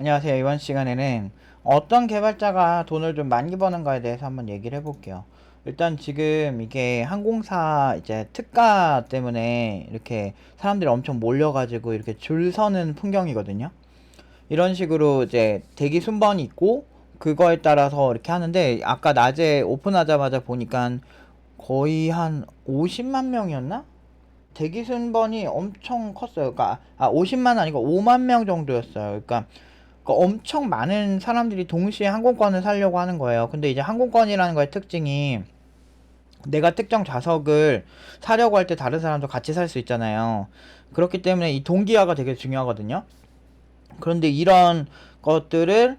안녕하세요. 이번 시간에는 어떤 개발자가 돈을 좀 많이 버는가에 대해서 한번 얘기를 해볼게요. 일단 지금 이게 항공사 이제 특가 때문에 이렇게 사람들이 엄청 몰려가지고 이렇게 줄 서는 풍경이거든요. 이런 식으로 이제 대기 순번이 있고 그거에 따라서 이렇게 하는데 아까 낮에 오픈하자마자 보니까 거의 한 50만 명이었나? 대기 순번이 엄청 컸어요. 그러니까 50만 아니고 5만 명 정도였어요. 그러니까 엄청 많은 사람들이 동시에 항공권을 사려고 하는 거예요. 근데 이제 항공권이라는 거의 특징이 내가 특정 좌석을 사려고 할 때 다른 사람도 같이 살 수 있잖아요. 그렇기 때문에 이 동기화가 되게 중요하거든요. 그런데 이런 것들을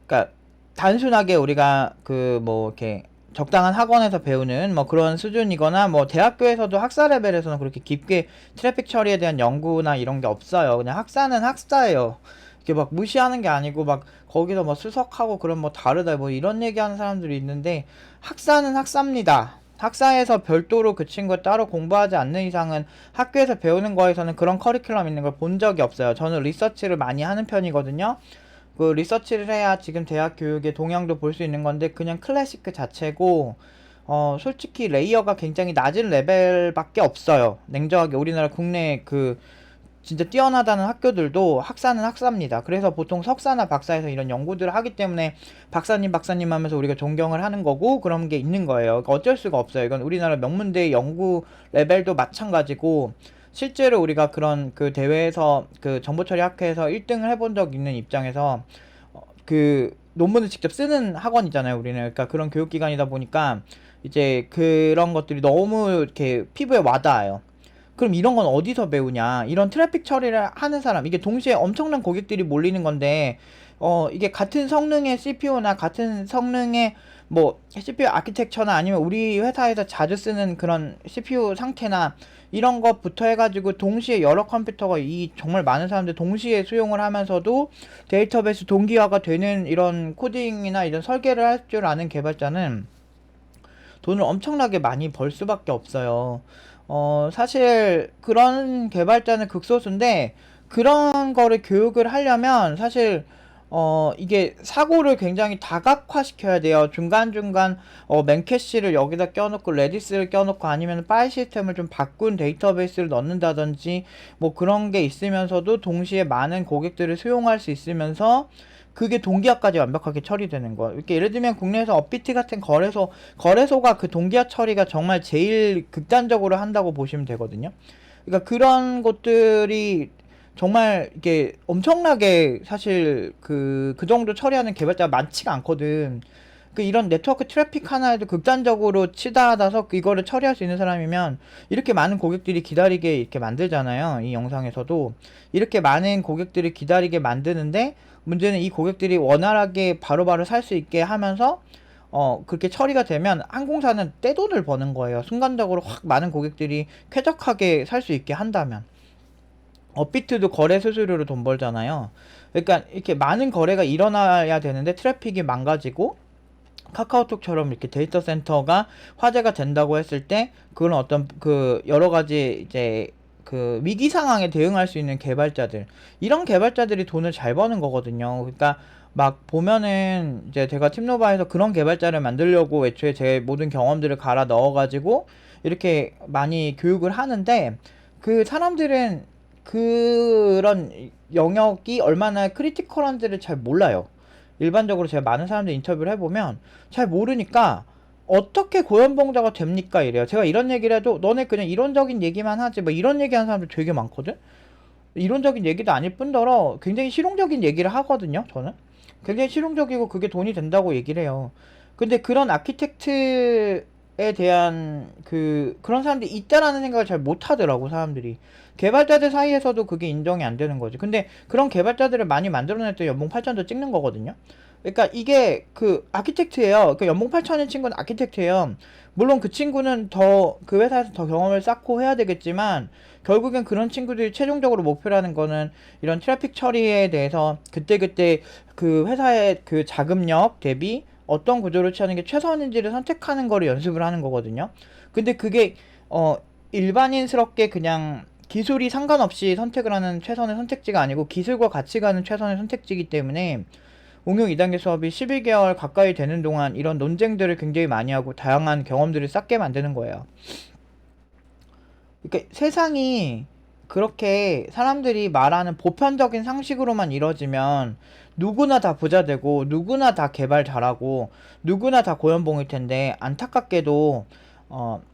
그러니까 단순하게 우리가 그 뭐 이렇게 적당한 학원에서 배우는 뭐 그런 수준이거나 뭐 대학교에서도 학사 레벨에서는 그렇게 깊게 트래픽 처리에 대한 연구나 이런 게 없어요. 그냥 학사는 학사예요. 이렇게 막 무시하는 게 아니고 막 거기서 뭐 수석하고 그런 뭐 다르다 뭐 이런 얘기하는 사람들이 있는데 학사는 학사입니다. 학사에서 별도로 그 친구가 따로 공부하지 않는 이상은 학교에서 배우는 거에서는 그런 커리큘럼 있는 걸 본 적이 없어요. 저는 리서치를 많이 하는 편이거든요. 그 리서치를 해야 지금 대학 교육의 동향도 볼 수 있는 건데 그냥 클래식 그 자체고 솔직히 레이어가 굉장히 낮은 레벨밖에 없어요. 냉정하게 우리나라 국내 그 진짜 뛰어나다는 학교들도 학사는 학사입니다. 그래서 보통 석사나 박사에서 이런 연구들을 하기 때문에 박사님 하면서 우리가 존경을 하는 거고 그런 게 있는 거예요. 그러니까 어쩔 수가 없어요. 이건 우리나라 명문대 연구 레벨도 마찬가지고 실제로 우리가 그런 그 대회에서 그 정보처리학회에서 1등을 해본 적 있는 입장에서 그 논문을 직접 쓰는 학원이잖아요, 우리는. 그러니까 그런 교육기관이다 보니까 이제 그런 것들이 너무 이렇게 피부에 와닿아요. 그럼 이런 건 어디서 배우냐? 이런 트래픽 처리를 하는 사람, 이게 동시에 엄청난 고객들이 몰리는 건데, 이게 같은 성능의 CPU나 같은 성능의 뭐 CPU 아키텍처나 아니면 우리 회사에서 자주 쓰는 그런 CPU 상태나 이런 것부터 해가지고 동시에 여러 컴퓨터가 이 정말 많은 사람들 동시에 수용을 하면서도 데이터베이스 동기화가 되는 이런 코딩이나 이런 설계를 할 줄 아는 개발자는 돈을 엄청나게 많이 벌 수밖에 없어요. 사실 그런 개발자는 극소수인데 그런 거를 교육을 하려면 사실 이게 사고를 굉장히 다각화시켜야 돼요. 중간중간 맨캐시를 여기다 껴놓고 레디스를 껴놓고 아니면 파일 시스템을 좀 바꾼 데이터베이스를 넣는다든지 뭐 그런 게 있으면서도 동시에 많은 고객들을 수용할 수 있으면서 그게 동기화까지 완벽하게 처리되는 거. 이렇게 예를 들면 국내에서 업비트 같은 거래소가 그 동기화 처리가 정말 제일 극단적으로 한다고 보시면 되거든요. 그러니까 그런 것들이 정말 이게 엄청나게 사실 그 정도 처리하는 개발자가 많지가 않거든. 그 이런 네트워크 트래픽 하나에도 극단적으로 치닫아서 이거를 처리할 수 있는 사람이면 이렇게 많은 고객들이 기다리게 이렇게 만들잖아요. 이 영상에서도 이렇게 많은 고객들이 기다리게 만드는데 문제는 이 고객들이 원활하게 바로바로 살 수 있게 하면서 그렇게 처리가 되면 항공사는 떼돈을 버는 거예요. 순간적으로 확 많은 고객들이 쾌적하게 살 수 있게 한다면. 업비트도 거래 수수료로 돈 벌잖아요. 그러니까 이렇게 많은 거래가 일어나야 되는데 트래픽이 망가지고 카카오톡처럼 이렇게 데이터 센터가 화재가 된다고 했을 때 그런 어떤 그 여러 가지 이제 그 위기 상황에 대응할 수 있는 개발자들, 이런 개발자들이 돈을 잘 버는 거거든요. 그러니까 막 보면은 이제 제가 팀노바에서 그런 개발자를 만들려고 애초에 제 모든 경험들을 갈아 넣어가지고 이렇게 많이 교육을 하는데 그 사람들은 그런 영역이 얼마나 크리티컬한지를 잘 몰라요. 일반적으로 제가 많은 사람들 인터뷰를 해보면 잘 모르니까 어떻게 고연봉자가 됩니까? 이래요. 제가 이런 얘기를 해도 너네 그냥 이론적인 얘기만 하지 뭐 이런 얘기하는 사람들 되게 많거든? 이론적인 얘기도 아닐 뿐더러 굉장히 실용적인 얘기를 하거든요. 저는 굉장히 실용적이고 그게 돈이 된다고 얘기를 해요. 근데 그런 아키텍트에 대한 그런 사람들이 있다라는 생각을 잘 못하더라고, 사람들이. 개발자들 사이에서도 그게 인정이 안 되는 거지. 근데 그런 개발자들을 많이 만들어냈더니 연봉 8천도 찍는 거거든요. 그러니까 이게 그 아키텍트예요. 그 연봉 8천인 친구는 아키텍트예요. 물론 그 친구는 더 그 회사에서 더 경험을 쌓고 해야 되겠지만 결국엔 그런 친구들이 최종적으로 목표라는 거는 이런 트래픽 처리에 대해서 그때그때 그 회사의 그 자금력 대비 어떤 구조를 취하는 게 최선인지를 선택하는 거를 연습을 하는 거거든요. 근데 그게 일반인스럽게 그냥 기술이 상관없이 선택을 하는 최선의 선택지가 아니고 기술과 같이 가는 최선의 선택지이기 때문에 응용 2단계 수업이 11개월 가까이 되는 동안 이런 논쟁들을 굉장히 많이 하고 다양한 경험들을 쌓게 만드는 거예요. 그러니까 세상이 그렇게 사람들이 말하는 보편적인 상식으로만 이루어지면 누구나 다 부자 되고 누구나 다 개발 잘하고 누구나 다 고연봉일 텐데 안타깝게도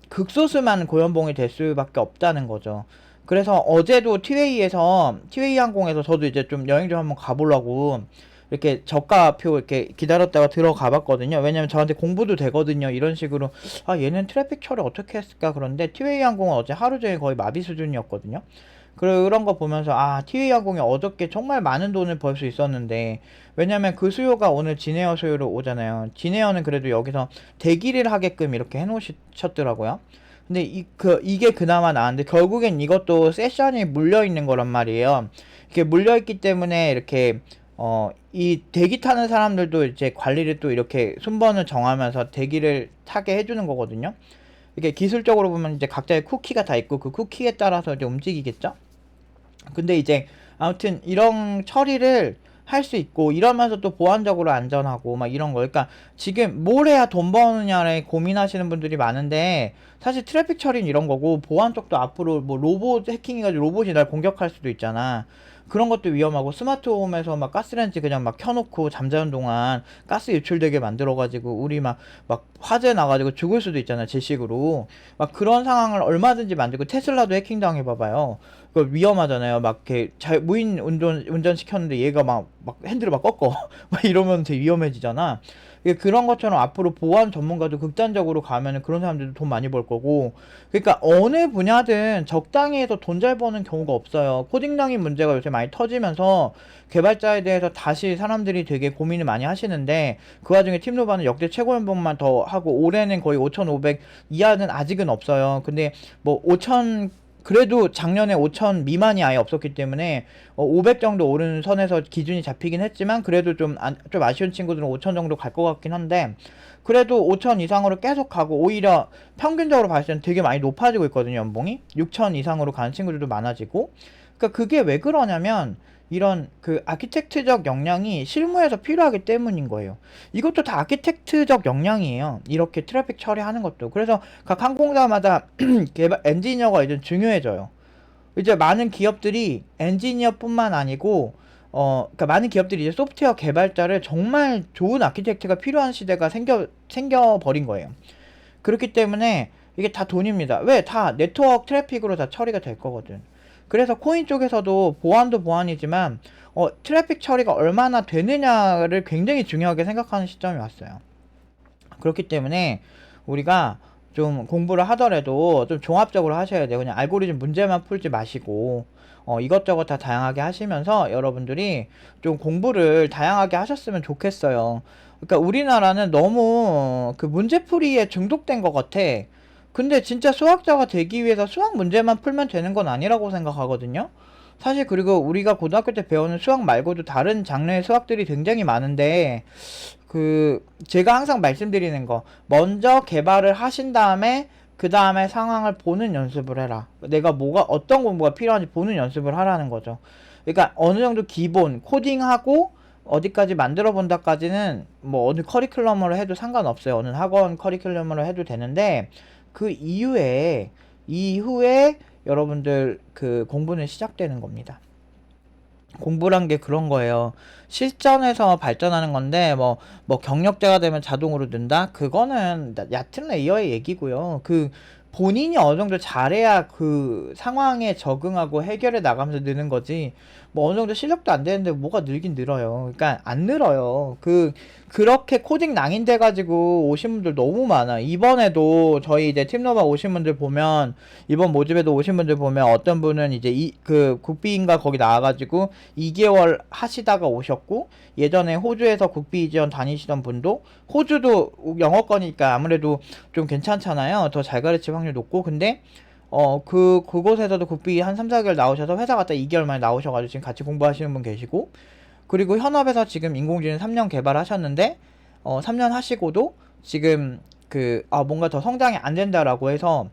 극소수만 고연봉이 될 수밖에 없다는 거죠. 그래서 어제도 티웨이 항공에서 저도 이제 좀 여행 좀 한번 가보려고 이렇게 저가표 이렇게 기다렸다가 들어가 봤거든요. 왜냐면 저한테 공부도 되거든요. 이런 식으로 아 얘는 트래픽 처리 어떻게 했을까. 그런데 티웨이 항공은 어제 하루 종일 거의 마비 수준이었거든요. 그런 거 보면서 아 티웨이 항공이 어저께 정말 많은 돈을 벌 수 있었는데, 왜냐면 그 수요가 오늘 진에어 수요로 오잖아요. 진에어는 그래도 여기서 대기를 하게끔 이렇게 해놓으셨더라고요. 근데 이게 그나마 나은데 결국엔 이것도 세션이 물려있는 거란 말이에요. 이렇게 물려있기 때문에 이렇게 이 대기 타는 사람들도 이제 관리를 또 이렇게 순번을 정하면서 대기를 타게 해주는 거거든요. 이게 기술적으로 보면 이제 각자의 쿠키가 다 있고 그 쿠키에 따라서 이제 움직이겠죠. 근데 이제 아무튼 이런 처리를 할 수 있고 이러면서 또 보안적으로 안전하고 막 이런 거. 그러니까 지금 뭘 해야 돈 버느냐를 고민하시는 분들이 많은데 사실 트래픽 처리는 이런 거고, 보안 쪽도 앞으로 뭐 로봇 해킹해가지고 로봇이 날 공격할 수도 있잖아. 그런 것도 위험하고, 스마트홈에서 막 가스렌지 그냥 막 켜놓고 잠자는 동안 가스 유출되게 만들어가지고 우리 막 화재 나가지고 죽을 수도 있잖아, 제 식으로. 막 그런 상황을 얼마든지 만들고, 테슬라도 해킹 당해봐봐요. 그 위험하잖아요. 막 이렇게 무인 운전 시켰는데 얘가 막 핸들을 막 꺾어. 막 이러면 되게 위험해지잖아. 그런 것처럼 앞으로 보안 전문가도 극단적으로 가면은 그런 사람들도 돈 많이 벌 거고. 그러니까 어느 분야든 적당히 해서 돈 잘 버는 경우가 없어요. 코딩lang이 문제가 요새 많이 터지면서 개발자에 대해서 다시 사람들이 되게 고민을 많이 하시는데, 그 와중에 팀노바는 역대 최고 연봉만 더 하고 올해는 거의 5,500 이하는 아직은 없어요. 근데 뭐 5,000, 그래도 작년에 5,000 미만이 아예 없었기 때문에 500 정도 오른 선에서 기준이 잡히긴 했지만, 그래도 좀 아쉬운 친구들은 5,000 정도 갈 것 같긴 한데, 그래도 5,000 이상으로 계속 가고 오히려 평균적으로 봤을 때는 되게 많이 높아지고 있거든요. 연봉이 6,000 이상으로 가는 친구들도 많아지고. 그러니까 그게 왜 그러냐면 이런 그 아키텍트적 역량이 실무에서 필요하기 때문인 거예요. 이것도 다 아키텍트적 역량이에요. 이렇게 트래픽 처리하는 것도. 그래서 각 항공사마다 개발 엔지니어가 이제 중요해져요. 이제 많은 기업들이 엔지니어뿐만 아니고 그러니까 많은 기업들이 이제 소프트웨어 개발자를, 정말 좋은 아키텍트가 필요한 시대가 생겨버린 거예요. 그렇기 때문에 이게 다 돈입니다. 왜? 다 네트워크 트래픽으로 다 처리가 될 거거든. 그래서 코인 쪽에서도 보안도 보안이지만 트래픽 처리가 얼마나 되느냐를 굉장히 중요하게 생각하는 시점이 왔어요. 그렇기 때문에 우리가 좀 공부를 하더라도 좀 종합적으로 하셔야 돼요. 그냥 알고리즘 문제만 풀지 마시고 이것저것 다 다양하게 하시면서 여러분들이 좀 공부를 다양하게 하셨으면 좋겠어요. 그러니까 우리나라는 너무 그 문제풀이에 중독된 것 같아. 근데 진짜 수학자가 되기 위해서 수학 문제만 풀면 되는 건 아니라고 생각하거든요. 사실 그리고 우리가 고등학교 때 배우는 수학 말고도 다른 장르의 수학들이 굉장히 많은데, 제가 항상 말씀드리는 거, 먼저 개발을 하신 다음에 그 다음에 상황을 보는 연습을 해라. 내가 어떤 공부가 필요한지 보는 연습을 하라는 거죠. 그러니까 어느 정도 기본 코딩하고 어디까지 만들어 본다까지는 뭐 어느 커리큘럼으로 해도 상관없어요. 어느 학원 커리큘럼으로 해도 되는데, 그 이후에 여러분들 그 공부는 시작되는 겁니다. 공부란 게 그런 거예요. 실전에서 발전하는 건데, 뭐 경력자가 되면 자동으로 는다? 그거는 얕은 레이어의 얘기고요. 본인이 어느 정도 잘해야 그 상황에 적응하고 해결해 나가면서 느는 거지. 뭐 어느 정도 실력도 안 되는데 뭐가 늘긴 늘어요. 그러니까 안 늘어요. 그렇게 코딩 낭인돼 가지고 오신 분들 너무 많아. 이번에도 저희 이제 팀노바 오신 분들 보면, 이번 모집에도 오신 분들 보면 어떤 분은 이제 국비인가 거기 나와가지고 2개월 하시다가 오셨고, 예전에 호주에서 국비 지원 다니시던 분도, 호주도 영어권이니까 아무래도 좀 괜찮잖아요. 더 잘 가르칠 확률 높고. 근데 그곳에서도 국비 한 3, 4개월 나오셔서 회사 갔다 2개월 만에 나오셔가지고 지금 같이 공부하시는 분 계시고, 그리고 현업에서 지금 인공지능 3년 개발하셨는데 3년 하시고도 지금 뭔가 더 성장이 안 된다라고 해서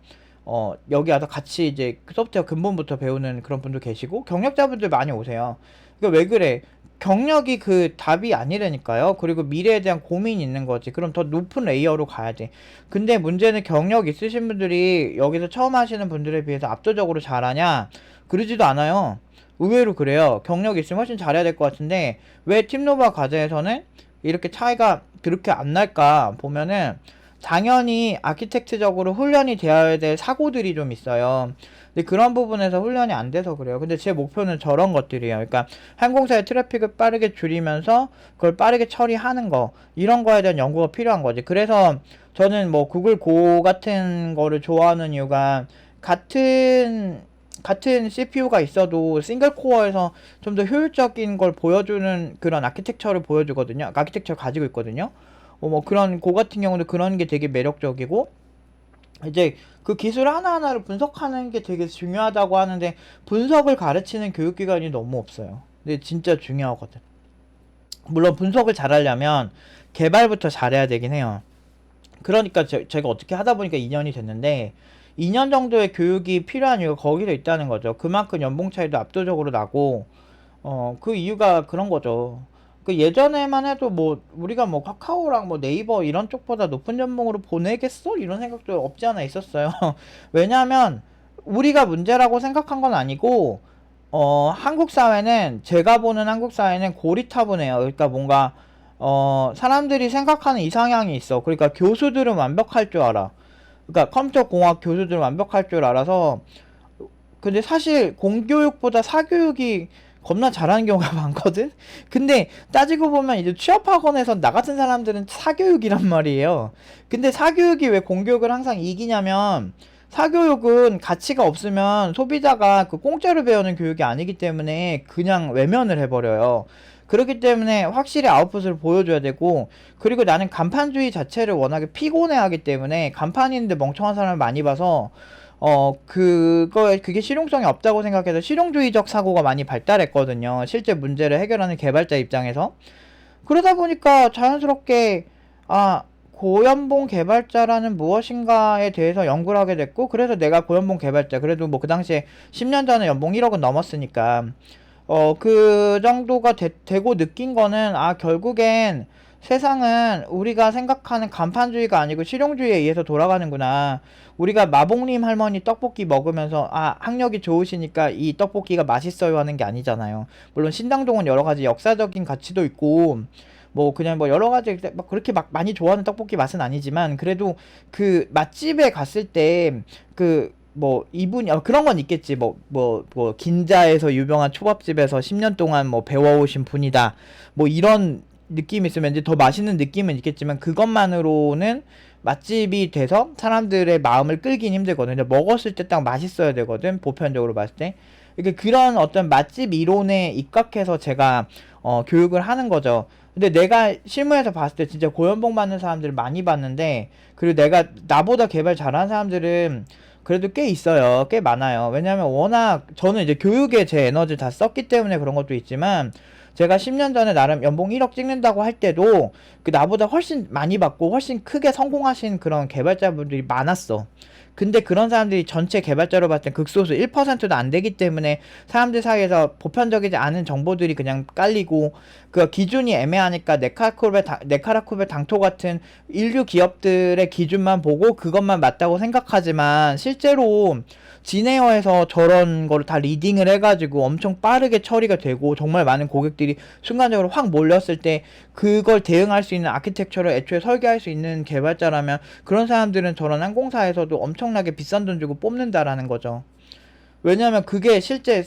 여기 와서 같이 이제 소프트웨어 근본부터 배우는 그런 분도 계시고, 경력자분들 많이 오세요. 그러니까 왜 그래? 경력이 그 답이 아니라니까요. 그리고 미래에 대한 고민이 있는 거지. 그럼 더 높은 레이어로 가야 돼. 근데 문제는 경력 있으신 분들이 여기서 처음 하시는 분들에 비해서 압도적으로 잘하냐? 그러지도 않아요. 의외로 그래요. 경력 있으면 훨씬 잘해야 될 것 같은데, 왜 팀노바 과제에서는 이렇게 차이가 그렇게 안 날까 보면은, 당연히 아키텍트적으로 훈련이 되어야 될 사고들이 좀 있어요. 근데 그런 부분에서 훈련이 안 돼서 그래요. 근데 제 목표는 저런 것들이에요. 그러니까 항공사의 트래픽을 빠르게 줄이면서 그걸 빠르게 처리하는 거, 이런 거에 대한 연구가 필요한 거지. 그래서 저는 뭐 구글 고 같은 거를 좋아하는 이유가, 같은 CPU가 있어도 싱글 코어에서 좀 더 효율적인 걸 보여주는 그런 아키텍처를 보여주거든요. 아키텍처를 가지고 있거든요. 뭐 그런 고 같은 경우도 그런 게 되게 매력적이고, 이제 그 기술 하나하나를 분석하는 게 되게 중요하다고 하는데, 분석을 가르치는 교육기관이 너무 없어요. 근데 진짜 중요하거든. 물론 분석을 잘하려면 개발부터 잘해야 되긴 해요. 그러니까 제가 어떻게 하다 보니까 2년이 됐는데, 2년 정도의 교육이 필요한 이유가 거기서 있다는 거죠. 그만큼 연봉 차이도 압도적으로 나고, 그 이유가 그런 거죠. 그 예전에만 해도 뭐 우리가 뭐 카카오랑 뭐 네이버 이런 쪽보다 높은 연봉으로 보내겠어? 이런 생각도 없지 않아 있었어요. 왜냐하면 우리가 문제라고 생각한 건 아니고, 한국 사회는, 제가 보는 한국 사회는 고리타분해요. 그러니까 뭔가 사람들이 생각하는 이상향이 있어. 그러니까 교수들은 완벽할 줄 알아. 그러니까 컴퓨터공학 교수들은 완벽할 줄 알아서. 근데 사실 공교육보다 사교육이 겁나 잘하는 경우가 많거든? 근데 따지고 보면 이제 취업학원에서 나 같은 사람들은 사교육이란 말이에요. 근데 사교육이 왜 공교육을 항상 이기냐면, 사교육은 가치가 없으면 소비자가 그 공짜로 배우는 교육이 아니기 때문에 그냥 외면을 해버려요. 그렇기 때문에 확실히 아웃풋을 보여줘야 되고, 그리고 나는 간판주의 자체를 워낙에 피곤해하기 때문에, 간판인데 멍청한 사람을 많이 봐서 그게 실용성이 없다고 생각해서 실용주의적 사고가 많이 발달했거든요. 실제 문제를 해결하는 개발자 입장에서. 그러다 보니까 자연스럽게, 고연봉 개발자라는 무엇인가에 대해서 연구를 하게 됐고, 그래서 내가 고연봉 개발자, 그래도 뭐 그 당시에 10년 전에 연봉 1억은 넘었으니까, 그 정도가 되고 느낀 거는, 결국엔 세상은 우리가 생각하는 간판주의가 아니고 실용주의에 의해서 돌아가는구나. 우리가 마봉님 할머니 떡볶이 먹으면서 학력이 좋으시니까 이 떡볶이가 맛있어요 하는 게 아니잖아요. 물론 신당동은 여러 가지 역사적인 가치도 있고, 뭐 그냥 뭐 여러 가지 막 그렇게 막 많이 좋아하는 떡볶이 맛은 아니지만, 그래도 그 맛집에 갔을 때 그 뭐 이분이 그런 건 있겠지. 뭐 긴자에서 유명한 초밥집에서 10년 동안 뭐 배워오신 분이다, 뭐 이런 느낌이 있으면 이제 더 맛있는 느낌은 있겠지만, 그것만으로는 맛집이 돼서 사람들의 마음을 끌긴 힘들거든요. 먹었을 때 딱 맛있어야 되거든, 보편적으로 봤을 때. 이렇게 그런 어떤 맛집 이론에 입각해서 제가 교육을 하는 거죠. 근데 내가 실무에서 봤을 때 진짜 고연봉 받는 사람들을 많이 봤는데, 그리고 내가 나보다 개발 잘하는 사람들은 그래도 꽤 있어요. 꽤 많아요. 왜냐면 워낙 저는 이제 교육에 제 에너지를 다 썼기 때문에 그런 것도 있지만, 제가 10년 전에 나름 연봉 1억 찍는다고 할 때도 그 나보다 훨씬 많이 받고 훨씬 크게 성공하신 그런 개발자분들이 많았어. 근데 그런 사람들이 전체 개발자로 봤을 때 극소수 1%도 안 되기 때문에, 사람들 사이에서 보편적이지 않은 정보들이 그냥 깔리고, 그 기준이 애매하니까 네카라쿠베 당토 같은 인류 기업들의 기준만 보고 그것만 맞다고 생각하지만, 실제로 진에어에서 저런 거를 다 리딩을 해가지고 엄청 빠르게 처리가 되고, 정말 많은 고객들이 순간적으로 확 몰렸을 때 그걸 대응할 수 있는 아키텍처를 애초에 설계할 수 있는 개발자라면, 그런 사람들은 저런 항공사에서도 엄청나게 비싼 돈 주고 뽑는다라는 거죠. 왜냐면 그게 실제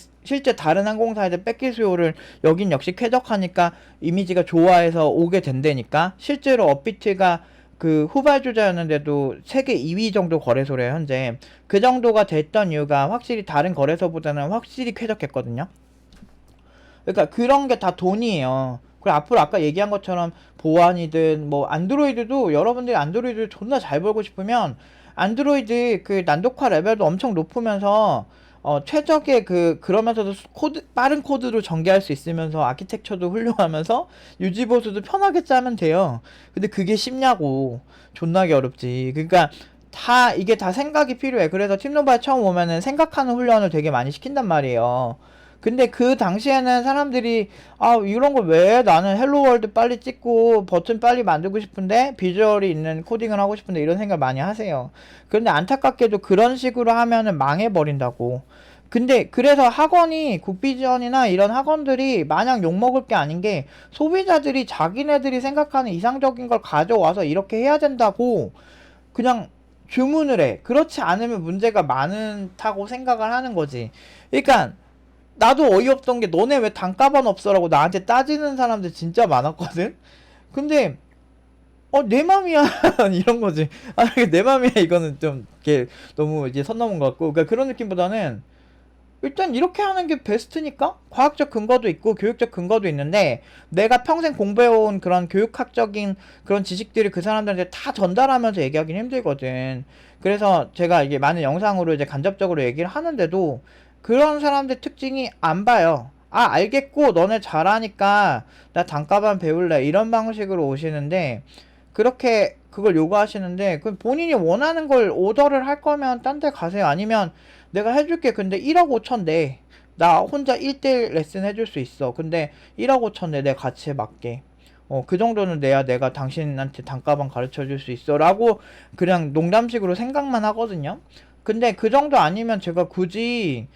다른 항공사에서 뺏길 수요를 여긴 역시 쾌적하니까 이미지가 좋아해서 오게 된다니까. 실제로 업비트가 그 후발주자였는데도 세계 2위 정도 거래소래요, 현재. 그 정도가 됐던 이유가 확실히 다른 거래소보다는 확실히 쾌적했거든요. 그러니까 그런 게 다 돈이에요. 그리고 앞으로 아까 얘기한 것처럼 보안이든 뭐 안드로이드도, 여러분들이 안드로이드 존나 잘 벌고 싶으면, 안드로이드 그 난독화 레벨도 엄청 높으면서 최적의 그러면서도 빠른 코드로 전개할 수 있으면서 아키텍처도 훌륭하면서 유지보수도 편하게 짜면 돼요. 근데 그게 쉽냐고. 존나게 어렵지. 그러니까 이게 다 생각이 필요해. 그래서 팀노바에 처음 오면은 생각하는 훈련을 되게 많이 시킨단 말이에요. 근데 그 당시에는 사람들이 이런 걸 왜 나는 헬로 월드 빨리 찍고 버튼 빨리 만들고 싶은데 비주얼이 있는 코딩을 하고 싶은데 이런 생각 많이 하세요. 그런데 안타깝게도 그런 식으로 하면은 망해버린다고. 근데 그래서 학원이 국비지원이나 이런 학원들이 마냥 욕먹을 게 아닌 게 소비자들이 자기네들이 생각하는 이상적인 걸 가져와서 이렇게 해야 된다고 그냥 주문을 해. 그렇지 않으면 문제가 많다고 생각을 하는 거지. 그러니까 나도 어이없던 게 너네 왜 단가반 없어라고 나한테 따지는 사람들 진짜 많았거든. 근데 내 맘이야 이런 거지. 내 맘이야 이거는 좀 이렇게 너무 이제 선 넘은 것 같고, 그러니까 그런 느낌보다는 일단 이렇게 하는 게 베스트니까. 과학적 근거도 있고 교육적 근거도 있는데 내가 평생 공부해온 그런 교육학적인 그런 지식들을 그 사람들한테 다 전달하면서 얘기하기는 힘들거든. 그래서 제가 이게 많은 영상으로 이제 간접적으로 얘기를 하는데도 그런 사람들 특징이 안 봐요. 알겠고 너네 잘하니까 나 단가반 배울래 이런 방식으로 오시는데, 그렇게 그걸 요구하시는데 그 본인이 원하는 걸 오더를 할 거면 딴 데 가세요. 아니면 내가 해줄게. 근데 1억 5천 내. 나 혼자 1대1 레슨 해줄 수 있어. 근데 1억 5천 내. 내 가치에 맞게. 그 정도는 내야 내가 당신한테 단가방 가르쳐 줄 수 있어. 라고 그냥 농담식으로 생각만 하거든요. 근데 그 정도 아니면 제가 굳이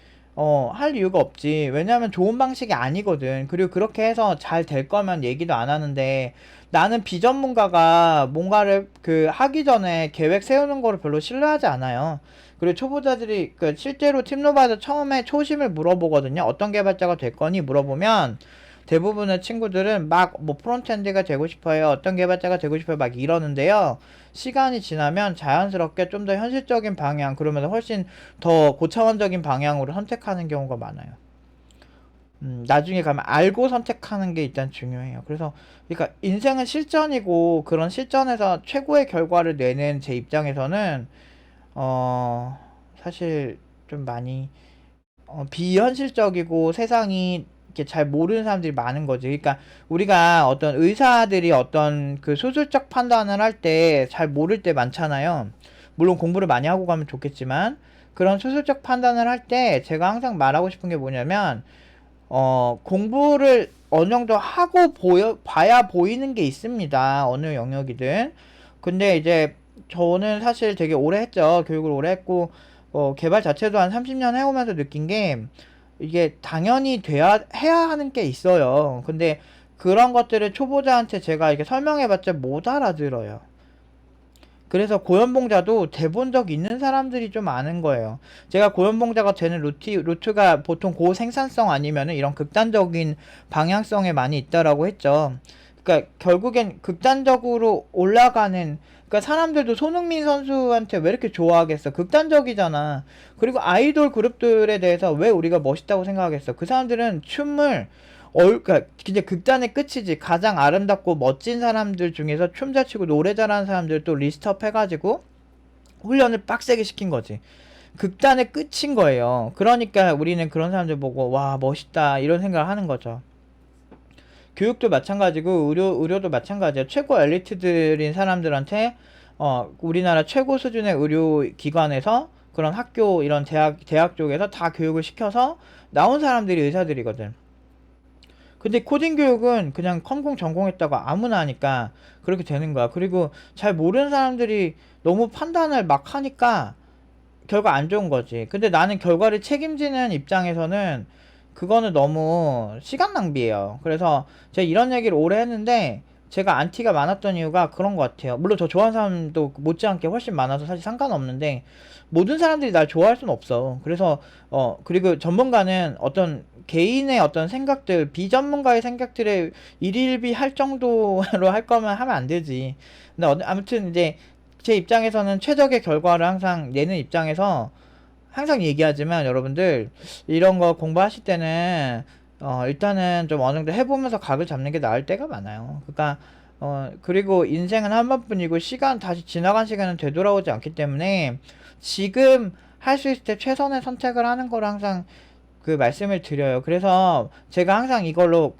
할 이유가 없지. 왜냐면 좋은 방식이 아니거든. 그리고 그렇게 해서 잘 될 거면 얘기도 안 하는데, 나는 비전문가가 뭔가를 하기 전에 계획 세우는 거를 별로 신뢰하지 않아요. 그리고 초보자들이 실제로 팀노바에서 처음에 초심을 물어보거든요. 어떤 개발자가 될 거니 물어보면 대부분의 친구들은 막 뭐 프론트엔드가 되고 싶어요, 어떤 개발자가 되고 싶어요 막 이러는데요. 시간이 지나면 자연스럽게 좀 더 현실적인 방향, 그러면서 훨씬 더 고차원적인 방향으로 선택하는 경우가 많아요. 나중에 가면 알고 선택하는 게 일단 중요해요. 그래서 그러니까 인생은 실전이고, 그런 실전에서 최고의 결과를 내는 제 입장에서는 사실 좀 많이 비현실적이고 세상이 이렇게 잘 모르는 사람들이 많은 거지. 그러니까 우리가 어떤 의사들이 어떤 그 수술적 판단을 할 때 잘 모를 때 많잖아요. 물론 공부를 많이 하고 가면 좋겠지만, 그런 수술적 판단을 할 때 제가 항상 말하고 싶은 게 뭐냐면, 공부를 어느 정도 하고 봐야 보이는 게 있습니다. 어느 영역이든. 근데 이제 저는 사실 되게 오래 했죠. 교육을 오래 했고, 개발 자체도 한 30년 해오면서 느낀 게, 이게 당연히 해야 하는 게 있어요. 근데 그런 것들을 초보자한테 제가 이렇게 설명해봤자 못 알아들어요. 그래서 고연봉자도 대본적 있는 사람들이 좀 많은 거예요. 제가 고연봉자가 되는 루트가 보통 고생산성 아니면은 이런 극단적인 방향성에 많이 있다라고 했죠. 그러니까 결국엔 극단적으로 올라가는, 그러니까 사람들도 손흥민 선수한테 왜 이렇게 좋아하겠어? 극단적이잖아. 그리고 아이돌 그룹들에 대해서 왜 우리가 멋있다고 생각하겠어? 그 사람들은 춤을 그러니까 이제 극단의 끝이지. 가장 아름답고 멋진 사람들 중에서 춤 잘 추고 노래 잘하는 사람들 또 리스트업 해가지고 훈련을 빡세게 시킨 거지. 극단의 끝인 거예요. 그러니까 우리는 그런 사람들 보고 와 멋있다 이런 생각을 하는 거죠. 교육도 마찬가지고 의료도 마찬가지야. 최고 엘리트들인 사람들한테 우리나라 최고 수준의 의료기관에서, 그런 학교 이런 대학 쪽에서 다 교육을 시켜서 나온 사람들이 의사들이거든. 근데 코딩 교육은 그냥 컴공 전공했다가 아무나 하니까 그렇게 되는 거야. 그리고 잘 모르는 사람들이 너무 판단을 막 하니까 결과 안 좋은 거지. 근데 나는 결과를 책임지는 입장에서는 그거는 너무 시간 낭비예요. 그래서 제가 이런 얘기를 오래 했는데 제가 안티가 많았던 이유가 그런 것 같아요. 물론 저 좋아하는 사람도 못지않게 훨씬 많아서 사실 상관없는데, 모든 사람들이 날 좋아할 수는 없어. 그래서 그리고 전문가는 어떤 개인의 어떤 생각들, 비전문가의 생각들에 일일비 할 정도로 할 거면 하면 안 되지. 근데 아무튼 이제 제 입장에서는 최적의 결과를 항상 내는 입장에서 항상 얘기하지만, 여러분들 이런 거 공부하실 때는 일단은 좀 어느 정도 해보면서 각을 잡는 게 나을 때가 많아요. 그러니까 그리고 인생은 한 번뿐이고 다시 지나간 시간은 되돌아오지 않기 때문에 지금 할 수 있을 때 최선의 선택을 하는 걸 항상 말씀을 드려요. 그래서 제가 항상 이걸로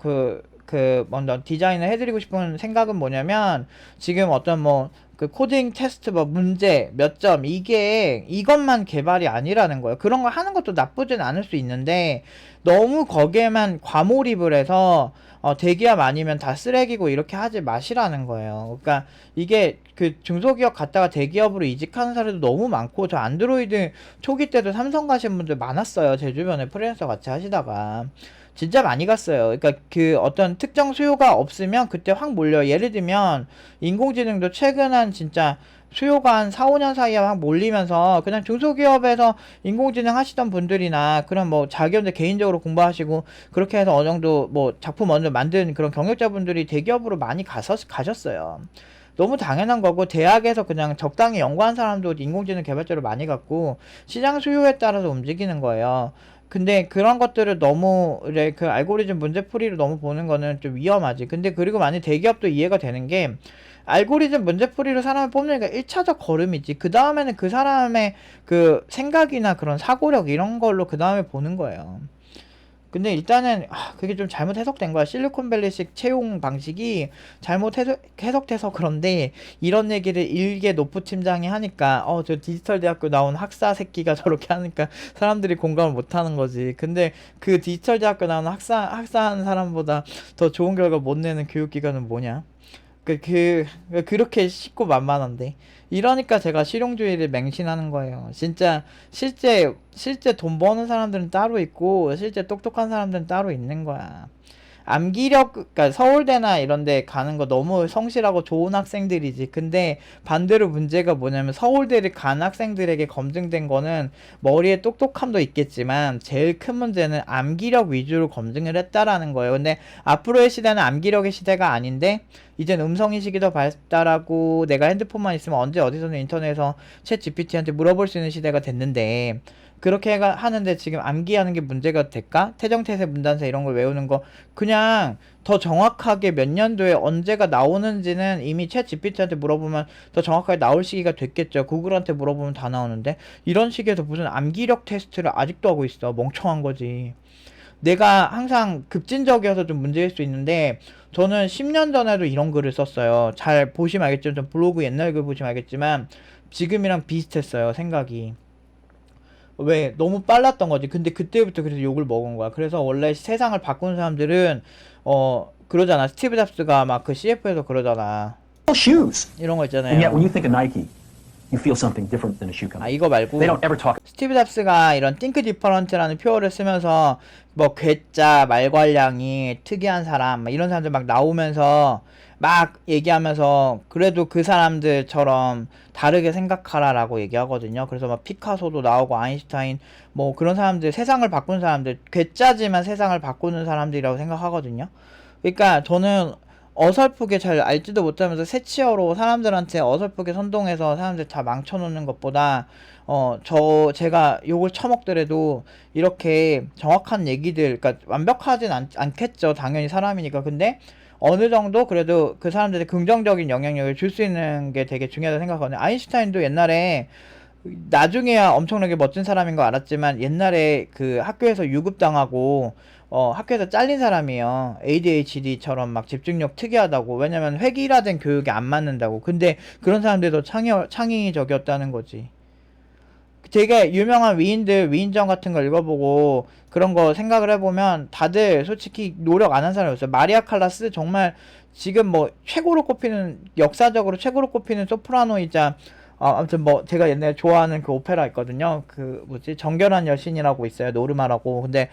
먼저 디자인을 해드리고 싶은 생각은 뭐냐면, 지금 어떤 뭐 그 코딩 테스트 뭐 문제 몇 점 이것만 개발이 아니라는 거예요. 그런 걸 하는 것도 나쁘진 않을 수 있는데, 너무 거기에만 과몰입을 해서 대기업 아니면 다 쓰레기고 이렇게 하지 마시라는 거예요. 그러니까 이게 그 중소기업 갔다가 대기업으로 이직하는 사례도 너무 많고, 저 안드로이드 초기 때도 삼성 가신 분들 많았어요. 제 주변에 프리랜서 같이 하시다가. 진짜 많이 갔어요. 그러니까 그 어떤 특정 수요가 없으면 그때 확 몰려요. 예를 들면 인공지능도 최근 한 진짜 수요가 한 4, 5년 사이에 확 몰리면서, 그냥 중소기업에서 인공지능 하시던 분들이나 그런 뭐 자기들 개인적으로 공부하시고 그렇게 해서 어느 정도 뭐 작품 어느 정도 만든 그런 경력자분들이 대기업으로 많이 가셨어요. 너무 당연한 거고, 대학에서 그냥 적당히 연구한 사람도 인공지능 개발자로 많이 갔고, 시장 수요에 따라서 움직이는 거예요. 근데 그런 것들을 너무 이제 그 알고리즘 문제풀이로 너무 보는 거는 좀 위험하지. 근데 그리고 만약 대기업도 이해가 되는 게, 알고리즘 문제풀이로 사람을 뽑는 게 1차적 걸음이지, 그 다음에는 그 사람의 그 생각이나 그런 사고력 이런 걸로 그 다음에 보는 거예요. 근데 일단은 그게 좀 잘못 해석된 거야. 실리콘밸리식 채용 방식이 잘못 해석돼서 그런데, 이런 얘기를 일개 노프 팀장이 하니까 저 디지털 대학교 나온 학사 새끼가 저렇게 하니까 사람들이 공감을 못 하는 거지. 근데 그 디지털 대학교 나온 학사하는 사람보다 더 좋은 결과 못 내는 교육기관은 뭐냐? 그렇게 쉽고 만만한데. 이러니까 제가 실용주의를 맹신하는 거예요. 진짜 실제 돈 버는 사람들은 따로 있고, 실제 똑똑한 사람들은 따로 있는 거야. 암기력, 그러니까 서울대나 이런 데 가는 거 너무 성실하고 좋은 학생들이지. 근데 반대로 문제가 뭐냐면, 서울대를 간 학생들에게 검증된 거는 머리에 똑똑함도 있겠지만 제일 큰 문제는 암기력 위주로 검증을 했다라는 거예요. 근데 앞으로의 시대는 암기력의 시대가 아닌데, 이젠 음성인식이 더 발달하고 내가 핸드폰만 있으면 언제 어디서든 인터넷에서 챗 GPT한테 물어볼 수 있는 시대가 됐는데, 그렇게 하는데 지금 암기하는 게 문제가 될까? 태정태세 문단세 이런 걸 외우는 거 그냥 더 정확하게 몇 년도에 언제가 나오는지는 이미 챗 GPT한테 물어보면 더 정확하게 나올 시기가 됐겠죠. 구글한테 물어보면 다 나오는데, 이런 식에서 무슨 암기력 테스트를 아직도 하고 있어. 멍청한 거지. 내가 항상 급진적이어서 좀 문제일 수 있는데, 저는 10년 전에도 이런 글을 썼어요. 잘 보시면 알겠지만, 좀 블로그 옛날 글 보시면 알겠지만 지금이랑 비슷했어요, 생각이. 왜? 너무 빨랐던 거지. 근데 그때부터 그래서 욕을 먹은 거야. 그래서 원래 세상을 바꾸는 사람들은 그러잖아. 스티브 잡스가 막 그 CF에서 그러잖아. shoes. 이런 거 And yet, when 있잖아요. you think of Nike, you feel something different than a shoe company. 이거 말고 They don't ever talk. 스티브 잡스가 이런 think different라는 표어를 쓰면서 뭐 괴짜, 말괄량이 특이한 사람 막 이런 사람들 막 나오면서 막 얘기하면서, 그래도 그 사람들처럼 다르게 생각하라라고 얘기하거든요. 그래서 막 피카소도 나오고 아인슈타인 뭐 그런 사람들, 세상을 바꾸는 사람들, 괴짜지만 세상을 바꾸는 사람들이라고 생각하거든요. 그러니까 저는 어설프게 잘 알지도 못하면서 새치어로 사람들한테 어설프게 선동해서 사람들 다 망쳐놓는 것보다, 제가 욕을 처먹더라도 이렇게 정확한 얘기들, 그러니까 완벽하진 않겠죠. 당연히 사람이니까. 근데 어느 정도 그래도 그 사람들의 긍정적인 영향력을 줄 수 있는 게 되게 중요하다고 생각하거든요. 아인슈타인도 옛날에, 나중에야 엄청나게 멋진 사람인 거 알았지만, 옛날에 그 학교에서 유급당하고 학교에서 잘린 사람이에요. ADHD처럼 막 집중력 특이하다고. 왜냐면 획일화된 교육이 안 맞는다고. 근데 그런 사람들도 창의적이었다는 거지. 되게 유명한 위인전 같은 걸 읽어보고 그런 거 생각을 해보면 다들 솔직히 노력 안 한 사람이 없어요. 마리아 칼라스 정말 지금 뭐 최고로 꼽히는, 역사적으로 최고로 꼽히는 소프라노이자, 아무튼 뭐 제가 옛날에 좋아하는 그 오페라 있거든요. 그 뭐지, 정결한 여신이라고 있어요. 노르마라고. 근데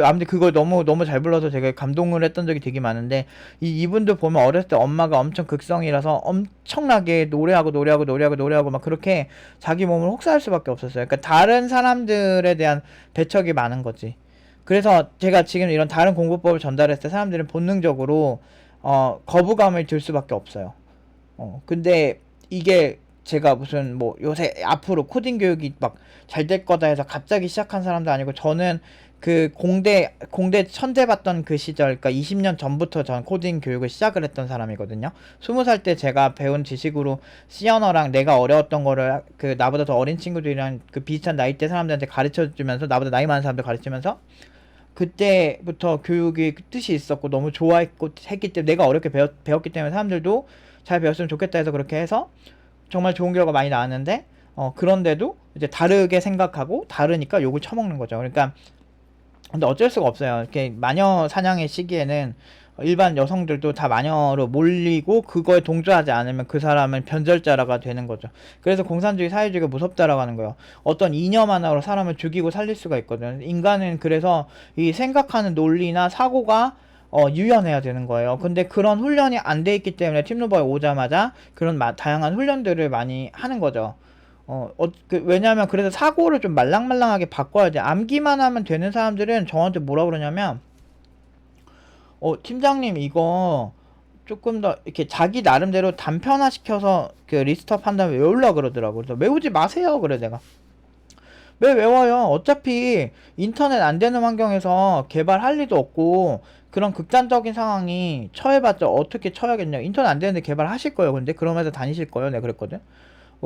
아무튼 그걸 너무 잘 불러서 제가 감동을 했던 적이 되게 많은데, 이분도 보면 어렸을 때 엄마가 엄청 극성이라서 엄청나게 노래하고 막 그렇게 자기 몸을 혹사할 수밖에 없었어요. 그러니까 다른 사람들에 대한 배척이 많은 거지. 그래서 제가 지금 이런 다른 공부법을 전달했을 때 사람들은 본능적으로 거부감을 들 수밖에 없어요. 근데 이게 제가 무슨 뭐 요새 앞으로 코딩 교육이 막 잘 될 거다 해서 갑자기 시작한 사람도 아니고, 저는 그 공대 천재 봤던 그 시절, 그러니까 20년 전부터 전 코딩 교육을 시작을 했던 사람이거든요. 20살 때 제가 배운 지식으로 C 언어랑 내가 어려웠던 거를 그 나보다 더 어린 친구들이랑 그 비슷한 나이대 사람들한테 가르쳐 주면서, 나보다 나이 많은 사람들 가르치면서 그때부터 교육이 뜻이 있었고 너무 좋아했고 했기 때문에 내가 어렵게 배웠기 때문에 사람들도 잘 배웠으면 좋겠다 해서 그렇게 해서 정말 좋은 결과 많이 나왔는데 그런데도 이제 다르게 생각하고 다르니까 욕을 처먹는 거죠. 그러니까 근데 어쩔 수가 없어요. 이렇게 마녀 사냥의 시기에는 일반 여성들도 다 마녀로 몰리고 그거에 동조하지 않으면 그 사람은 변절자라가 되는 거죠. 그래서 공산주의 사회주의가 무섭다라고 하는 거예요. 어떤 이념 하나로 사람을 죽이고 살릴 수가 있거든. 인간은 그래서 이 생각하는 논리나 사고가 유연해야 되는 거예요. 근데 그런 훈련이 안 돼 있기 때문에 팀노바에 오자마자 그런 다양한 훈련들을 많이 하는 거죠. 왜냐면 그래서 사고를 좀 말랑말랑하게 바꿔야 돼. 암기만 하면 되는 사람들은 저한테 뭐라 그러냐면, 팀장님 이거 조금 더 이렇게 자기 나름대로 단편화 시켜서 그 리스트업 한 다음에 외우려고 그러더라고. 그래서 외우지 마세요. 그래 내가. 왜 외워요? 어차피 인터넷 안 되는 환경에서 개발할 리도 없고 그런 극단적인 상황이 처해봤자 어떻게 쳐야겠냐. 인터넷 안 되는데 개발하실 거예요. 근데 그러면서 다니실 거예요. 내가 그랬거든.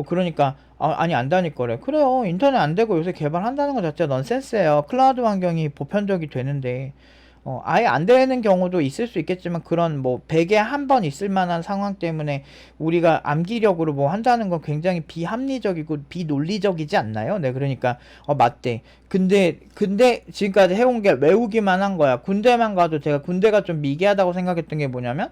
그러니까 아니 안 다닐 거래. 그래요. 인터넷 안 되고 요새 개발한다는 것 자체가 넌센스예요. 클라우드 환경이 보편적이 되는데 아예 안 되는 경우도 있을 수 있겠지만 그런 뭐 100에 한 번 있을 만한 상황 때문에 우리가 암기력으로 뭐 한다는 건 굉장히 비합리적이고 비논리적이지 않나요? 네, 그러니까 맞대. 근데 지금까지 해온 게 외우기만 한 거야. 군대만 가도 제가 군대가 좀 미개하다고 생각했던 게 뭐냐면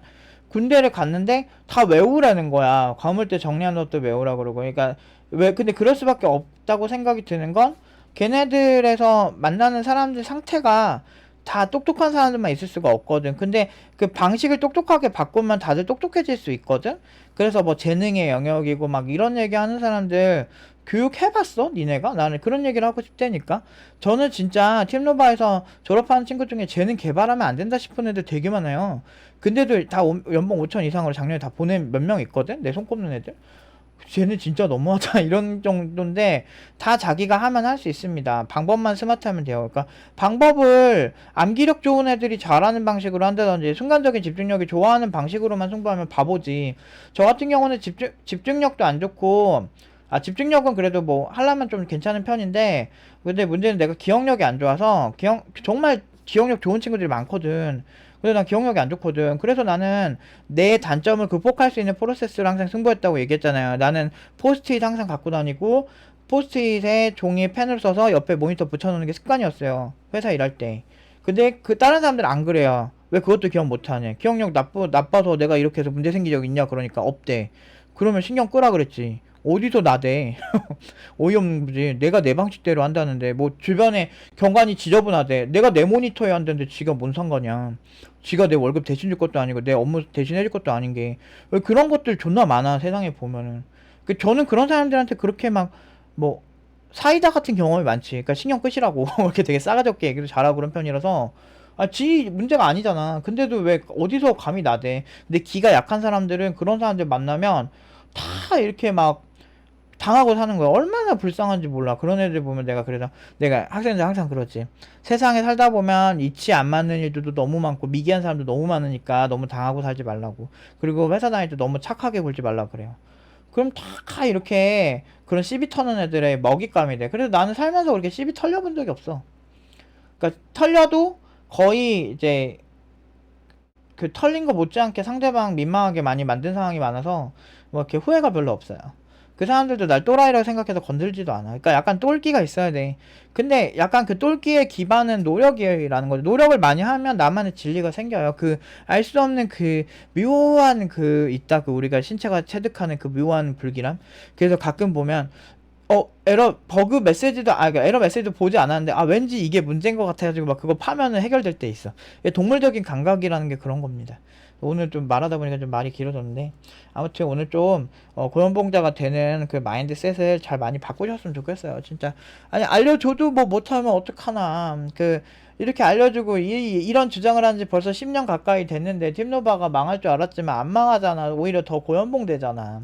군대를 갔는데 다 외우라는 거야. 과물대 정리한 것도 외우라 그러고. 그러니까 근데 그럴 수밖에 없다고 생각이 드는 건 걔네들에서 만나는 사람들 상태가 다 똑똑한 사람들만 있을 수가 없거든. 근데 그 방식을 똑똑하게 바꾸면 다들 똑똑해질 수 있거든. 그래서 뭐 재능의 영역이고 막 이런 얘기 하는 사람들 교육해봤어? 니네가? 나는 그런 얘기를 하고 싶다니까. 저는 진짜 팀노바에서 졸업하는 친구 중에 재능 개발하면 안 된다 싶은 애들 되게 많아요. 근데도 다 연봉 5천 이상으로 작년에 다 보낸 몇 명 있거든? 내 손꼽는 애들. 쟤는 진짜 너무하다 이런 정도인데 다 자기가 하면 할 수 있습니다. 방법만 스마트하면 돼요. 그러니까 방법을 암기력 좋은 애들이 잘하는 방식으로 한다든지 순간적인 집중력이 좋아하는 방식으로만 승부하면 바보지. 저 같은 경우는 집중력도 안 좋고 집중력은 그래도 뭐 하려면 좀 괜찮은 편인데 근데 문제는 내가 기억력이 안 좋아서 정말 기억력 좋은 친구들이 많거든. 근데 난 기억력이 안 좋거든. 그래서 나는 내 단점을 극복할 수 있는 프로세스를 항상 승부했다고 얘기했잖아요. 나는 포스트잇 항상 갖고 다니고 포스트잇에 종이에 펜을 써서 옆에 모니터 붙여놓는 게 습관이었어요. 회사 일할 때. 근데 그 다른 사람들은 안 그래요. 왜 그것도 기억 못하냐. 기억력 나빠서 내가 이렇게 해서 문제 생긴 적 있냐 그러니까 없대. 그러면 신경 끄라 그랬지. 어디서 나대. 어이없는 거지. 내가 내 방식대로 한다는데 뭐 주변에 경관이 지저분하대. 내가 내 모니터에 한다는데 지가 뭔 상관이야. 지가 내 월급 대신 줄 것도 아니고 내 업무 대신 해줄 것도 아닌 게 왜 그런 것들 존나 많아 세상에 보면은. 저는 그런 사람들한테 그렇게 막 뭐 사이다 같은 경험이 많지. 그러니까 신경 끄시라고 이렇게 되게 싸가지 없게 얘기도 잘하고 그런 편이라서 지 문제가 아니잖아. 근데도 왜 어디서 감히 나대. 근데 기가 약한 사람들은 그런 사람들 만나면 다 이렇게 막 당하고 사는 거야. 얼마나 불쌍한지 몰라. 그런 애들 보면 그래서 내가 학생들 항상 그러지. 세상에 살다 보면 이치 안 맞는 일들도 너무 많고 미개한 사람도 너무 많으니까 너무 당하고 살지 말라고. 그리고 회사 다닐 때 너무 착하게 굴지 말라 그래요. 그럼 다 이렇게 그런 시비 터는 애들의 먹잇감이 돼. 그래서 나는 살면서 그렇게 시비 털려본 적이 없어. 그러니까 털려도 거의 이제 그 털린 거 못지않게 상대방 민망하게 많이 만든 상황이 많아서 뭐 이렇게 후회가 별로 없어요. 그 사람들도 날 또라이라고 생각해서 건들지도 않아. 그러니까 약간 똘끼가 있어야 돼. 근데 약간 그 똘끼의 기반은 노력이라는 거죠. 노력을 많이 하면 나만의 진리가 생겨요. 그 알 수 없는 그 묘한 있다. 그 우리가 신체가 체득하는 그 묘한 불길함. 그래서 가끔 보면 버그 메시지도 그러니까 에러 메시지도 보지 않았는데 왠지 이게 문제인 것 같아가지고 막 그거 파면은 해결될 때 있어. 동물적인 감각이라는 게 그런 겁니다. 오늘 좀 말하다 보니까 좀 말이 길어졌는데 아무튼 오늘 좀 고연봉자가 되는 그 마인드셋을 잘 많이 바꾸셨으면 좋겠어요. 진짜 아니 알려줘도 뭐 못하면 어떡하나. 이렇게 알려주고 이런 주장을 한 지 벌써 10년 가까이 됐는데 팀노바가 망할 줄 알았지만 안 망하잖아. 오히려 더 고연봉 되잖아.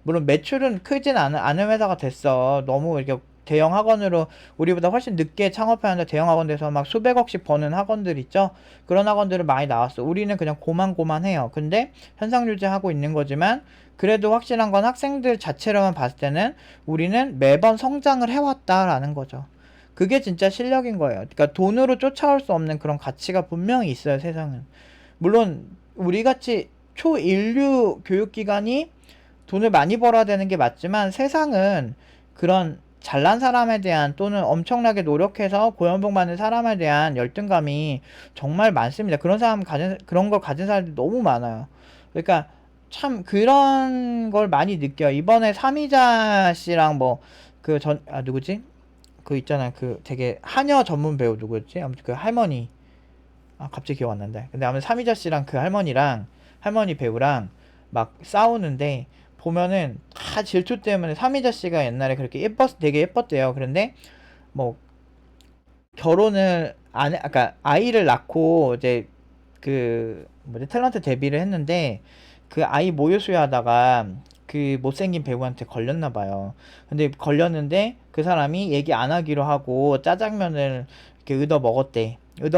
물론 매출은 크진 않은 회사가 됐어. 너무 이렇게 대형 학원으로 우리보다 훨씬 늦게 창업하는데 대형 학원 돼서 막 수백억씩 버는 학원들 있죠. 그런 학원들은 많이 나왔어. 우리는 그냥 고만고만해요. 근데 현상 유지하고 있는 거지만 그래도 확실한 건 학생들 자체로만 봤을 때는 우리는 매번 성장을 해왔다라는 거죠. 그게 진짜 실력인 거예요. 그러니까 돈으로 쫓아올 수 없는 그런 가치가 분명히 있어요, 세상은. 물론 우리같이 초인류 교육기관이 돈을 많이 벌어야 되는 게 맞지만, 세상은 그런 잘난 사람에 대한, 또는 엄청나게 노력해서 고연봉 받는 사람에 대한 열등감이 정말 많습니다. 그런 걸 가진 사람들이 너무 많아요. 그러니까 참 그런 걸 많이 느껴요. 이번에 삼이자 씨랑 누구지? 그 있잖아요. 그 되게 한여 전문 배우 누구였지? 아무튼 그 할머니. 갑자기 기억 안 난다. 근데 아무튼 삼이자 씨랑 그 할머니 배우랑 막 싸우는데, 보면은 다 질투 때문에, 삼이자 씨가 옛날에 그렇게 되게 예뻤대요. 그런데 뭐 결혼을 안 해, 아까 아이를 낳고 이제 그 뭐지, 탤런트 데뷔를 했는데, 그 아이 모유 수유하다가 그 못생긴 배우한테 걸렸나 봐요. 근데 걸렸는데 그 사람이 얘기 안 하기로 하고 짜장면을 이렇게 얻어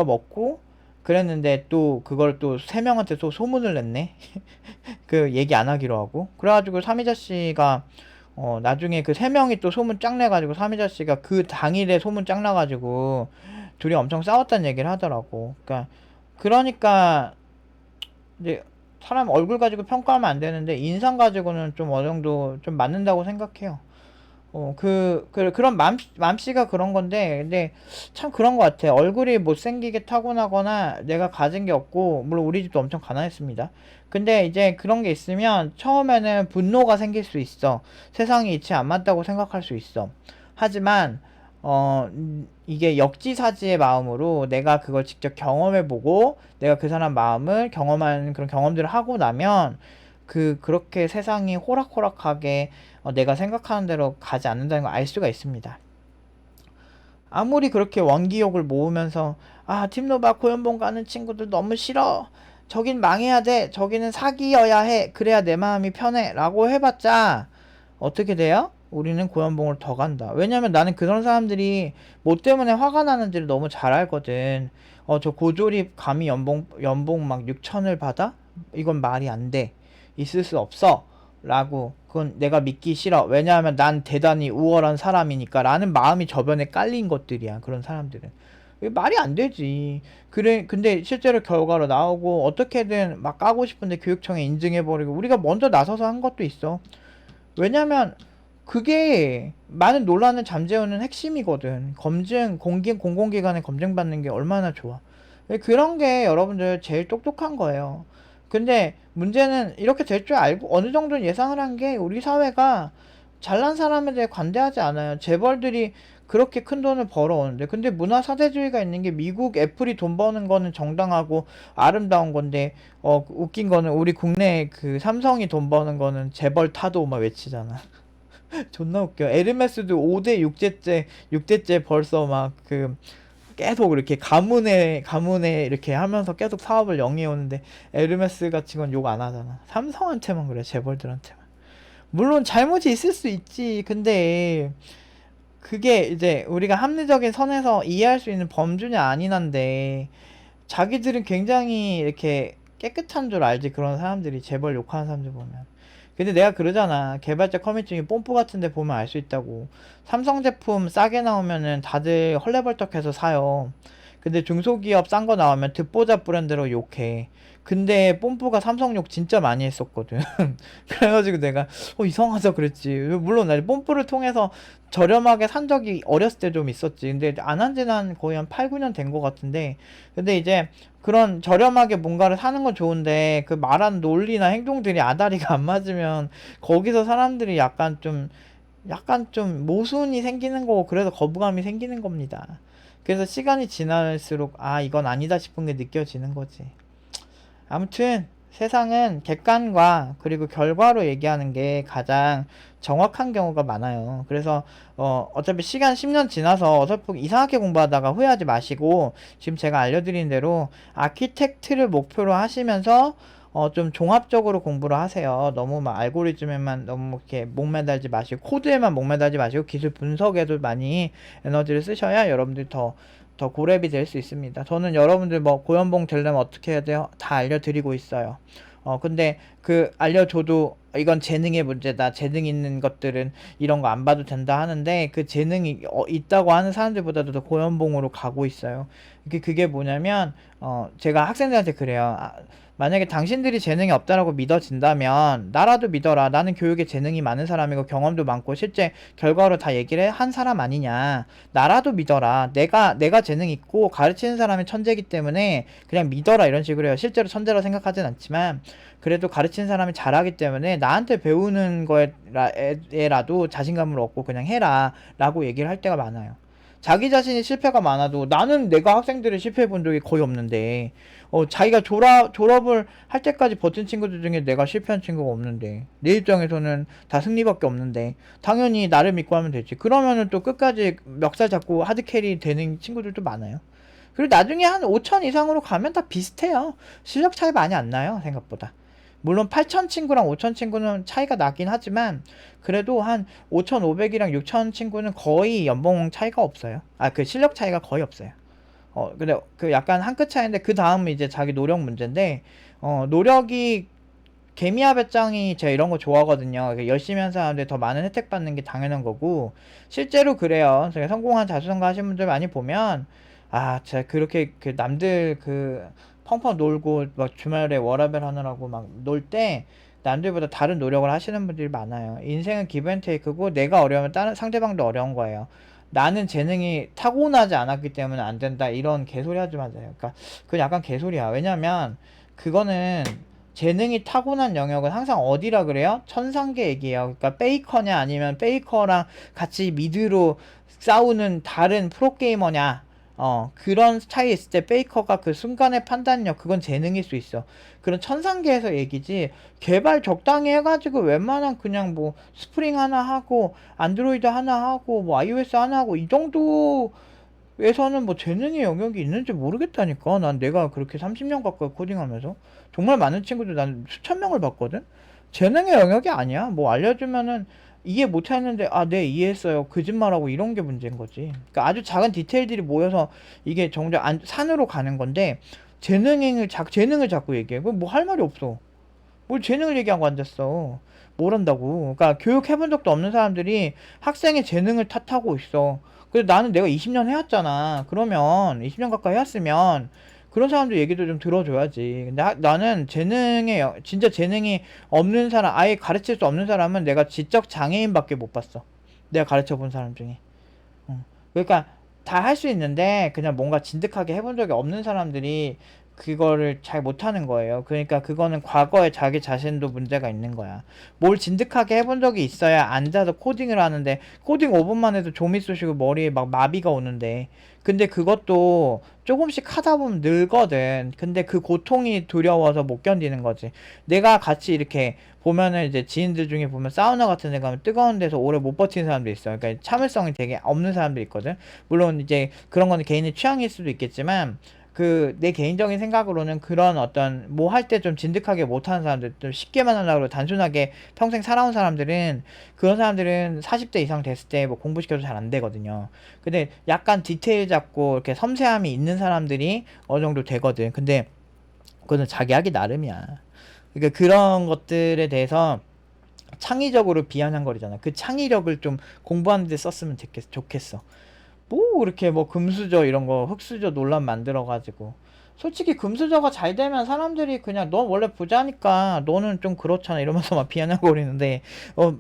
먹고 그랬는데, 또 그걸 또 세 명한테 또 소문을 냈네. 그 얘기 안 하기로 하고. 그래가지고 삼이자 씨가 나중에 그 세 명이 또 소문 쫙 내가지고, 삼이자 씨가 그 당일에 소문 쫙 나가지고 둘이 엄청 싸웠다는 얘기를 하더라고. 그러니까 이제 사람 얼굴 가지고 평가하면 안 되는데, 인상 가지고는 좀 어느 정도 좀 맞는다고 생각해요. 그런 맘씨가 그런 건데, 근데 참 그런 것 같아. 얼굴이 못생기게 타고나거나 내가 가진 게 없고, 물론 우리 집도 엄청 가난했습니다. 근데 이제 그런 게 있으면 처음에는 분노가 생길 수 있어. 세상이 이치 안 맞다고 생각할 수 있어. 하지만, 이게 역지사지의 마음으로 내가 그걸 직접 경험해보고, 내가 그 사람 마음을 경험한 그런 경험들을 하고 나면, 그렇게 세상이 호락호락하게 내가 생각하는 대로 가지 않는다는 걸 알 수가 있습니다. 아무리 그렇게 원기욕을 모으면서, 팀노바 고연봉 가는 친구들 너무 싫어, 저긴 망해야 돼, 저기는 사기여야 해, 그래야 내 마음이 편해 라고 해봤자 어떻게 돼요? 우리는 고연봉을 더 간다. 왜냐면 나는 그런 사람들이 뭐 때문에 화가 나는지를 너무 잘 알거든. 저 고졸이 감히 연봉 막 6천을 받아? 이건 말이 안 돼. 있을 수 없어. 라고. 그건 내가 믿기 싫어. 왜냐하면 난 대단히 우월한 사람이니까 라는 마음이 저변에 깔린 것들이야, 그런 사람들은. 이게 말이 안 되지. 그래, 근데 실제로 결과로 나오고 어떻게든 막 까고 싶은데 교육청에 인증해버리고, 우리가 먼저 나서서 한 것도 있어. 왜냐면 그게 많은 논란을 잠재우는 핵심이거든. 공공기관에 검증받는 게 얼마나 좋아. 그런 게 여러분들 제일 똑똑한 거예요. 근데 문제는 이렇게 될 줄 알고 어느 정도는 예상을 한 게, 우리 사회가 잘난 사람에 대해 관대하지 않아요. 재벌들이 그렇게 큰 돈을 벌어오는데, 근데 문화 사대주의가 있는 게, 미국 애플이 돈 버는 거는 정당하고 아름다운 건데, 웃긴 거는 우리 국내 그 삼성이 돈 버는 거는 재벌 타도 막 외치잖아. 존나 웃겨. 에르메스도 5대 6대째 벌써 막 계속 이렇게 가문에 이렇게 하면서 계속 사업을 영위해오는데, 에르메스 같은 건 욕 안 하잖아. 삼성한테만 그래, 재벌들한테만. 물론 잘못이 있을 수 있지. 근데 그게 이제 우리가 합리적인 선에서 이해할 수 있는 범주냐 아니냐인데, 자기들은 굉장히 이렇게 깨끗한 줄 알지, 그런 사람들이. 재벌 욕하는 사람들 보면. 근데 내가 그러잖아. 개발자 커뮤니티 중에 뽐뿌 같은데 보면 알 수 있다고. 삼성 제품 싸게 나오면은 다들 헐레벌떡해서 사요. 근데 중소기업 싼 거 나오면 듣보잡 브랜드로 욕해. 근데 뽐뿌가 삼성 욕 진짜 많이 했었거든. 그래가지고 내가 이상하다 그랬지. 물론 나 뽐뿌를 통해서 저렴하게 산 적이 어렸을 때 좀 있었지. 근데 안 한 지는 한 거의 한 8, 9년 된 것 같은데, 근데 이제 그런 저렴하게 뭔가를 사는 건 좋은데, 그 말하는 논리나 행동들이 아다리가 안 맞으면 거기서 사람들이 약간 좀 모순이 생기는 거고, 그래서 거부감이 생기는 겁니다. 그래서 시간이 지날수록 이건 아니다 싶은 게 느껴지는 거지. 아무튼 세상은 객관과 그리고 결과로 얘기하는 게 가장 정확한 경우가 많아요. 그래서 어차피 시간 10년 지나서 어설프게 이상하게 공부하다가 후회하지 마시고, 지금 제가 알려드린 대로 아키텍트를 목표로 하시면서 좀 종합적으로 공부를 하세요. 너무 막 알고리즘에만 너무 이렇게 목매달지 마시고, 코드에만 목매달지 마시고, 기술 분석에도 많이 에너지를 쓰셔야 여러분들 더 고렙이 될 수 있습니다. 저는 여러분들 뭐 고연봉 되려면 어떻게 해야 돼요? 다 알려드리고 있어요. 근데 그 알려줘도 이건 재능의 문제다. 재능 있는 것들은 이런 거 안 봐도 된다 하는데 그 재능이 있다고 하는 사람들보다도 더 고연봉으로 가고 있어요. 그게 뭐냐면 제가 학생들한테 그래요. 만약에 당신들이 재능이 없다라고 믿어진다면 나라도 믿어라. 나는 교육에 재능이 많은 사람이고 경험도 많고 실제 결과로 다 얘기를 한 사람 아니냐. 나라도 믿어라. 내가 재능 있고 가르치는 사람이 천재이기 때문에 그냥 믿어라 이런 식으로 해요. 실제로 천재라 생각하진 않지만 그래도 가르치는 사람이 잘하기 때문에 나한테 배우는 거에라도 자신감을 얻고 그냥 해라 라고 얘기를 할 때가 많아요. 자기 자신이 실패가 많아도 나는 내가 학생들이 실패해 본 적이 거의 없는데 자기가 졸업을 할 때까지 버틴 친구들 중에 내가 실패한 친구가 없는데 내 입장에서는 다 승리밖에 없는데 당연히 나를 믿고 하면 되지. 그러면은 또 끝까지 멱살 잡고 하드캐리 되는 친구들도 많아요. 그리고 나중에 한 5천 이상으로 가면 다 비슷해요. 실력 차이 많이 안 나요 생각보다. 물론 8천 친구랑 5천 친구는 차이가 나긴 하지만 그래도 한 5,500이랑 6천 친구는 거의 연봉 차이가 없어요. 그 실력 차이가 거의 없어요. 근데 그 약간 한 끗 차이인데 그 다음은 이제 자기 노력 문제인데 노력이 개미야 배짱이 제가 이런 거 좋아하거든요. 열심히 한 사람들 더 많은 혜택 받는 게 당연한 거고 실제로 그래요. 제가 성공한 자수성가 하신 분들 많이 보면 제가 그렇게 그 남들 그 펑펑 놀고 막 주말에 워라밸 하느라고 막 놀 때 남들보다 다른 노력을 하시는 분들이 많아요. 인생은 기브앤테이크고 내가 어려우면 다른 상대방도 어려운 거예요. 나는 재능이 타고나지 않았기 때문에 안 된다 이런 개소리 하지 마세요. 그러니까 그건 약간 개소리야. 왜냐면 그거는 재능이 타고난 영역은 항상 어디라 그래요? 천상계 얘기예요. 그러니까 페이커냐 아니면 페이커랑 같이 미드로 싸우는 다른 프로게이머냐 그런 차이 있을 때 페이커가 그 순간의 판단력 그건 재능일 수 있어. 그런 천상계에서 얘기지 개발 적당히 해가지고 웬만한 그냥 뭐 스프링 하나 하고 안드로이드 하나 하고 뭐 iOS 하나 하고 이 정도에서는 뭐 재능의 영역이 있는지 모르겠다니까. 난 내가 그렇게 30년 가까이 코딩하면서 정말 많은 친구들 난 수천 명을 봤거든. 재능의 영역이 아니야. 뭐 알려주면은 이해 못했는데 네 이해했어요 거짓말하고 이런 게 문제인 거지. 그러니까 아주 작은 디테일들이 모여서 이게 정작 산으로 가는 건데 재능을 자꾸 얘기해. 그럼 뭐 할 말이 없어. 뭘 재능을 얘기하고 앉았어. 뭘 한다고. 그러니까 교육 해본 적도 없는 사람들이 학생의 재능을 탓하고 있어. 그래서 나는 내가 20년 해왔잖아. 그러면 20년 가까이 해왔으면 그런 사람들 얘기도 좀 들어줘야지. 근데 나는 진짜 재능이 없는 사람, 아예 가르칠 수 없는 사람은 내가 지적 장애인밖에 못 봤어. 내가 가르쳐 본 사람 중에. 그러니까 다 할 수 있는데 그냥 뭔가 진득하게 해본 적이 없는 사람들이 그거를 잘 못하는 거예요. 그러니까 그거는 과거에 자기 자신도 문제가 있는 거야. 뭘 진득하게 해본 적이 있어야 앉아서 코딩을 하는데 코딩 5분만 해도 좀이 쑤시고 머리에 막 마비가 오는데 근데 그것도 조금씩 하다 보면 늘거든. 근데 그 고통이 두려워서 못 견디는 거지. 내가 같이 이렇게 보면은 이제 지인들 중에 보면 사우나 같은 데 가면 뜨거운 데서 오래 못 버티는 사람도 있어요. 그러니까 참을성이 되게 없는 사람도 있거든. 물론 이제 그런 거는 개인의 취향일 수도 있겠지만 내 개인적인 생각으로는 그런 어떤 뭐 할 때 좀 진득하게 못하는 사람들, 좀 쉽게만 하려고 단순하게 평생 살아온 사람들은 그런 사람들은 40대 이상 됐을 때 뭐 공부시켜도 잘 안 되거든요. 근데 약간 디테일 잡고 이렇게 섬세함이 있는 사람들이 어느 정도 되거든. 근데 그거는 자기 하기 나름이야. 그러니까 그런 것들에 대해서 창의적으로 비아냥거리잖아. 그 창의력을 좀 공부하는 데 썼으면 좋겠어. 뭐 그렇게 뭐 금수저 이런 거 흑수저 논란 만들어 가지고 솔직히 금수저가 잘 되면 사람들이 그냥 너 원래 부자니까 너는 좀 그렇잖아 이러면서 막 비아냥거리는데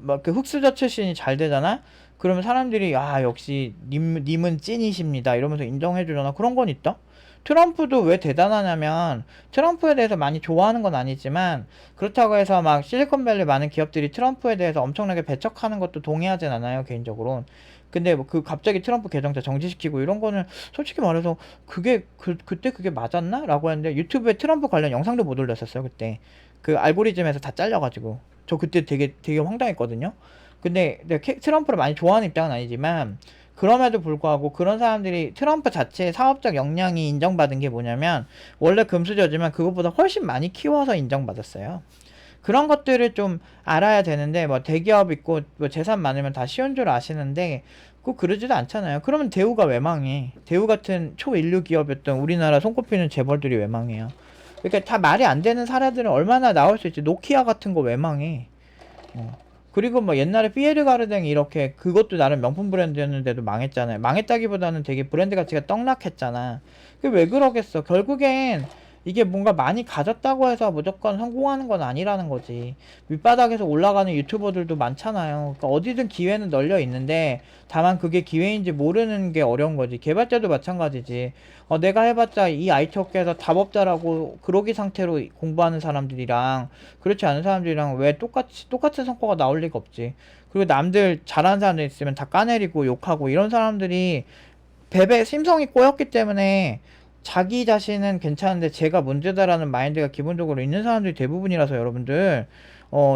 막 그 흑수저 출신이 잘 되잖아. 그러면 사람들이 역시 님은 찐이십니다 이러면서 인정해 주잖아. 그런 건 있다. 트럼프도 왜 대단하냐면 트럼프에 대해서 많이 좋아하는 건 아니지만 그렇다고 해서 막 실리콘밸리 많은 기업들이 트럼프에 대해서 엄청나게 배척하는 것도 동의하진 않아요 개인적으로. 근데 뭐 갑자기 트럼프 계정자 정지시키고 이런 거는 솔직히 말해서 그때 그게 맞았나? 라고 했는데 유튜브에 트럼프 관련 영상도 못 올렸었어요 그때. 그 알고리즘에서 다 잘려가지고 저 그때 되게 황당했거든요. 근데 트럼프를 많이 좋아하는 입장은 아니지만 그럼에도 불구하고 그런 사람들이 트럼프 자체의 사업적 역량이 인정받은 게 뭐냐면 원래 금수저지만 그것보다 훨씬 많이 키워서 인정받았어요. 그런 것들을 좀 알아야 되는데 뭐 대기업 있고 뭐 재산 많으면 다 쉬운 줄 아시는데 꼭 그러지도 않잖아요. 그러면 대우가 왜 망해? 대우 같은 초일류 기업이었던 우리나라 손꼽히는 재벌들이 왜 망해요? 그러니까 다 말이 안 되는 사례들은 얼마나 나올 수 있지. 노키아 같은 거 왜 망해. 그리고 뭐 옛날에 피에르 가르댕 이렇게 그것도 나름 명품 브랜드였는데도 망했잖아요. 망했다기보다는 되게 브랜드 가치가 떡락했잖아. 그게 왜 그러겠어. 결국엔 이게 뭔가 많이 가졌다고 해서 무조건 성공하는 건 아니라는 거지. 밑바닥에서 올라가는 유튜버들도 많잖아요. 그러니까 어디든 기회는 널려 있는데 다만 그게 기회인지 모르는 게 어려운 거지. 개발자도 마찬가지지. 내가 해봤자 이 IT 업계에서 답업자라고 그러기 상태로 공부하는 사람들이랑 그렇지 않은 사람들이랑 왜 똑같은 성과가 나올 리가 없지. 그리고 남들 잘하는 사람들 있으면 다 까내리고 욕하고 이런 사람들이 베베 심성이 꼬였기 때문에 자기 자신은 괜찮은데 제가 문제다라는 마인드가 기본적으로 있는 사람들이 대부분이라서 여러분들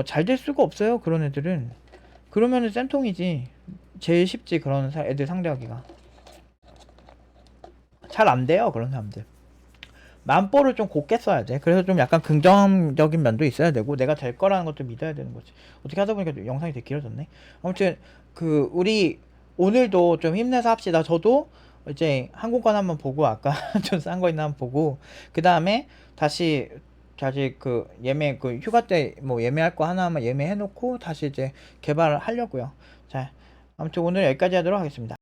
잘 될 수가 없어요. 그런 애들은. 그러면은 쌤통이지. 제일 쉽지 그런 애들 상대하기가. 잘 안 돼요 그런 사람들. 만보를 좀 곱게 써야 돼. 그래서 좀 약간 긍정적인 면도 있어야 되고 내가 될 거라는 것도 믿어야 되는 거지. 어떻게 하다 보니까 영상이 되게 길어졌네. 아무튼 우리 오늘도 좀 힘내서 합시다. 저도 이제 항공권 한번 보고 아까 좀 싼 거 있나 한번 보고 그 다음에 다시 예매 휴가 때 뭐 예매할 거 하나만 예매해 놓고 다시 이제 개발을 하려고요. 자, 아무튼 오늘 여기까지 하도록 하겠습니다.